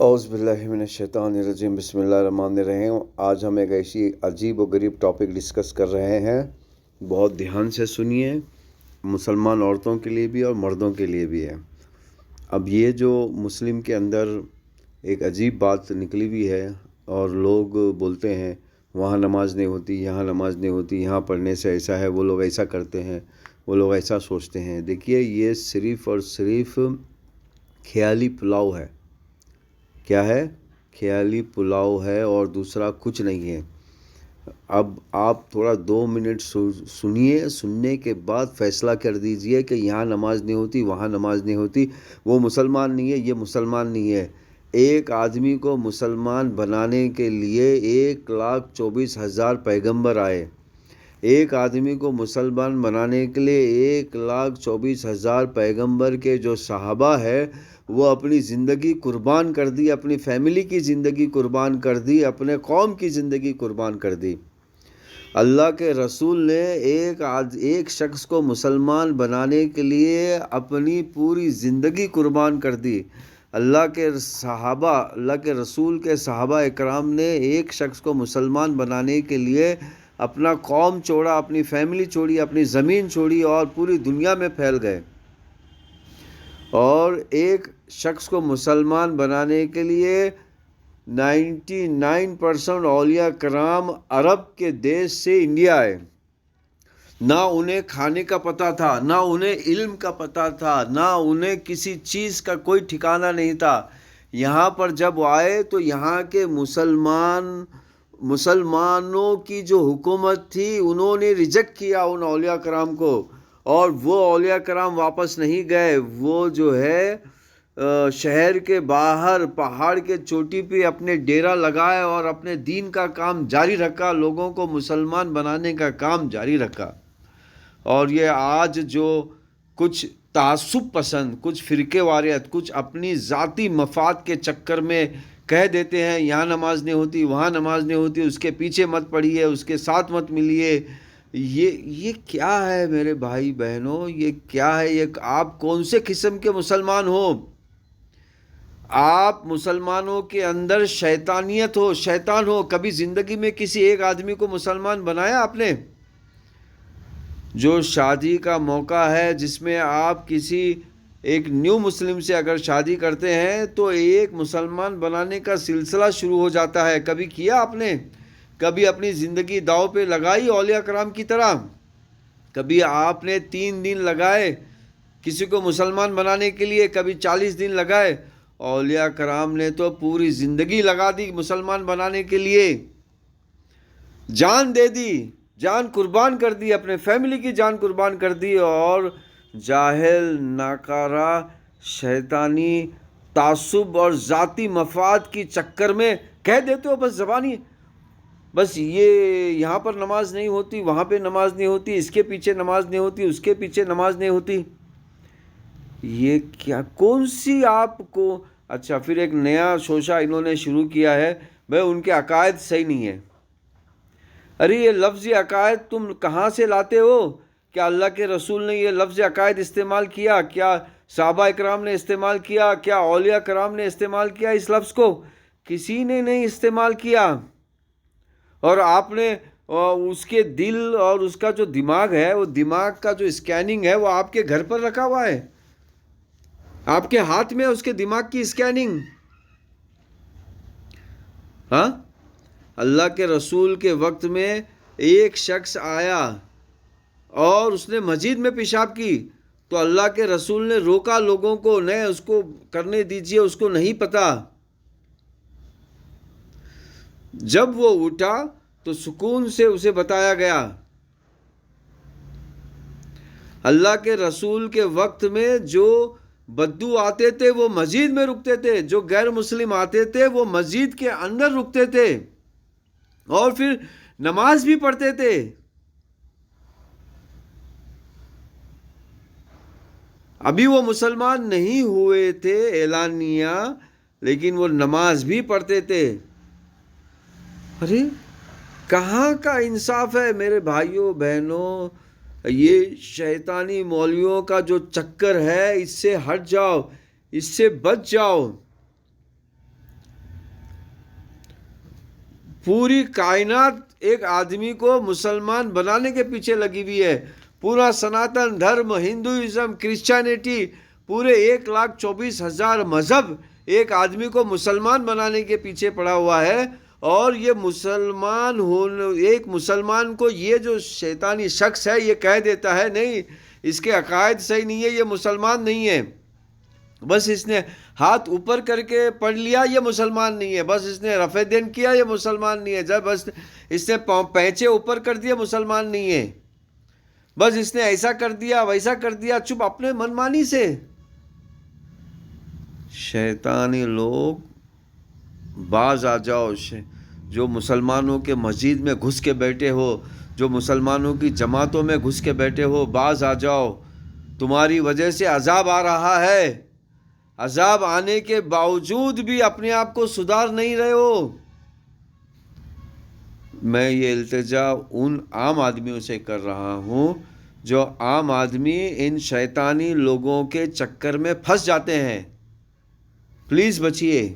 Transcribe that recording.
اعوذ باللہ من الشیطان الرجیم، بسم اللہ الرحمن الرحیم۔ آج ہم ایک ایسی عجیب و غریب ٹاپک ڈسکس کر رہے ہیں، بہت دھیان سے سنیے، مسلمان عورتوں کے لیے بھی اور مردوں کے لیے بھی ہے۔ اب یہ جو مسلم کے اندر ایک عجیب بات نکلی ہوئی ہے اور لوگ بولتے ہیں وہاں نماز نہیں ہوتی، یہاں نماز نہیں ہوتی، یہاں پڑھنے سے ایسا ہے، وہ لوگ ایسا کرتے ہیں، وہ لوگ ایسا سوچتے ہیں۔ دیکھیے، یہ صرف اور صرف خیالی پلاؤ ہے۔ کیا ہے؟ خیالی پلاؤ ہے اور دوسرا کچھ نہیں ہے۔ اب آپ تھوڑا 2 منٹ سنیے، سننے کے بعد فیصلہ کر دیجئے کہ یہاں نماز نہیں ہوتی، وہاں نماز نہیں ہوتی، وہ مسلمان نہیں ہے، یہ مسلمان نہیں ہے۔ ایک آدمی کو مسلمان بنانے کے لیے 1,24,000 پیغمبر آئے۔ ایک آدمی کو مسلمان بنانے کے لیے 1,24,000 پیغمبر کے جو صحابہ ہے وہ اپنی زندگی قربان کر دی، اپنی فیملی کی زندگی قربان کر دی، اپنے قوم کی زندگی قربان کر دی۔ اللہ کے رسول نے ایک شخص کو مسلمان بنانے کے لیے اپنی پوری زندگی قربان کر دی۔ اللہ کے رسول کے صحابہ اکرام نے ایک شخص کو مسلمان بنانے کے لیے اپنا قوم چھوڑا، اپنی فیملی چھوڑی، اپنی زمین چھوڑی اور پوری دنیا میں پھیل گئے۔ اور ایک شخص کو مسلمان بنانے کے لیے 99% اولیاء کرام عرب کے دیش سے انڈیا آئے۔ نہ انہیں کھانے کا پتہ تھا، نہ انہیں علم کا پتہ تھا، نہ انہیں کسی چیز کا کوئی ٹھکانہ نہیں تھا۔ یہاں پر جب آئے تو یہاں کے مسلمانوں کی جو حکومت تھی انہوں نے ریجیکٹ کیا ان اولیاء کرام کو، اور وہ اولیاء کرام واپس نہیں گئے۔ وہ جو ہے شہر کے باہر پہاڑ کے چوٹی پہ اپنے ڈیرا لگائے اور اپنے دین کا کام جاری رکھا، لوگوں کو مسلمان بنانے کا کام جاری رکھا۔ اور یہ آج جو کچھ تعصب پسند، کچھ فرقے واریت، کچھ اپنی ذاتی مفاد کے چکر میں کہہ دیتے ہیں یہاں نماز نہیں ہوتی، وہاں نماز نہیں ہوتی، اس کے پیچھے مت پڑھیے، اس کے ساتھ مت ملیے، یہ کیا ہے میرے بھائی بہنوں؟ یہ کیا ہے؟ یہ آپ کون سے قسم کے مسلمان ہو؟ آپ مسلمانوں کے اندر شیطانیت ہو، شیطان ہو۔ کبھی زندگی میں کسی ایک آدمی کو مسلمان بنایا آپ نے؟ جو شادی کا موقع ہے جس میں آپ کسی ایک نیو مسلم سے اگر شادی کرتے ہیں تو ایک مسلمان بنانے کا سلسلہ شروع ہو جاتا ہے۔ کبھی کیا آپ نے؟ کبھی اپنی زندگی داؤ پہ لگائی اولیاء کرام کی طرح؟ کبھی آپ نے 3 دن لگائے کسی کو مسلمان بنانے کے لیے؟ کبھی 40 دن لگائے؟ اولیاء کرام نے تو پوری زندگی لگا دی مسلمان بنانے کے لیے، جان دے دی، جان قربان کر دی، اپنے فیملی کی جان قربان کر دی۔ اور جاہل، ناکارہ، شیطانی تعصب اور ذاتی مفاد کی چکر میں کہہ دیتے ہو بس زبانی، بس یہ یہاں پر نماز نہیں ہوتی، وہاں پہ نماز نہیں ہوتی، اس کے پیچھے نماز نہیں ہوتی، اس کے پیچھے نماز نہیں ہوتی۔ یہ کیا، کون سی آپ کو؟ اچھا، پھر ایک نیا شوشہ انہوں نے شروع کیا ہے، بھائی ان کے عقائد صحیح نہیں ہے۔ ارے یہ لفظ عقائد تم کہاں سے لاتے ہو؟ کیا اللہ کے رسول نے یہ لفظ عقائد استعمال کیا؟ کیا صحابہ اکرام نے استعمال کیا؟ کیا اولیاء کرام نے استعمال کیا اس لفظ کو؟ کسی نے نہیں استعمال کیا۔ اور آپ نے اس کے دل اور اس کا جو دماغ ہے، وہ دماغ کا جو اسکیننگ ہے وہ آپ کے گھر پر رکھا ہوا ہے، آپ کے ہاتھ میں اس کے دماغ کی اسکیننگ۔ ہاں، اللہ کے رسول کے وقت میں ایک شخص آیا اور اس نے مسجد میں پیشاب کی تو اللہ کے رسول نے روکا لوگوں کو، نہیں اس کو کرنے دیجئے، اس کو نہیں پتہ۔ جب وہ اٹھا تو سکون سے اسے بتایا گیا۔ اللہ کے رسول کے وقت میں جو بدو آتے تھے وہ مسجد میں رکتے تھے، جو غیر مسلم آتے تھے وہ مسجد کے اندر رکتے تھے اور پھر نماز بھی پڑھتے تھے۔ ابھی وہ مسلمان نہیں ہوئے تھے اعلانیہ، لیکن وہ نماز بھی پڑھتے تھے۔ ارے کہاں کا انصاف ہے میرے بھائیوں بہنوں؟ یہ شیطانی مولویوں کا جو چکر ہے، اس سے ہٹ جاؤ، اس سے بچ جاؤ۔ پوری کائنات ایک آدمی کو مسلمان بنانے کے پیچھے لگی ہوئی ہے. پورا سناتن دھرم، ہندوازم، کرسچینٹی، پورے 1,24,000 مذہب ایک آدمی کو مسلمان بنانے کے پیچھے پڑا ہوا ہے. اور یہ ایک مسلمان کو یہ جو شیطانی شخص ہے یہ کہہ دیتا ہے نہیں اس کے عقائد صحیح نہیں ہے، یہ مسلمان نہیں ہے. بس اس نے ہاتھ اوپر کر کے پڑھ لیا یہ مسلمان نہیں ہے، بس اس نے رفع دین کیا یہ مسلمان نہیں ہے، بس اس نے پینچے اوپر کر دیا مسلمان نہیں ہے، بس اس نے ایسا کر دیا ویسا کر دیا، چپ اپنے منمانی سے. شیطانی لوگ باز آ جاؤ، جو مسلمانوں کے مسجد میں گھس کے بیٹھے ہو، جو مسلمانوں کی جماعتوں میں گھس کے بیٹھے ہو، باز آ جاؤ. تمہاری وجہ سے عذاب آ رہا ہے، عذاب آنے کے باوجود بھی اپنے آپ کو سدھار نہیں رہے ہو. میں یہ التجا ان عام آدمیوں سے کر رہا ہوں جو عام آدمی ان شیطانی لوگوں کے چکر میں پھنس جاتے ہیں. پلیز بچیے.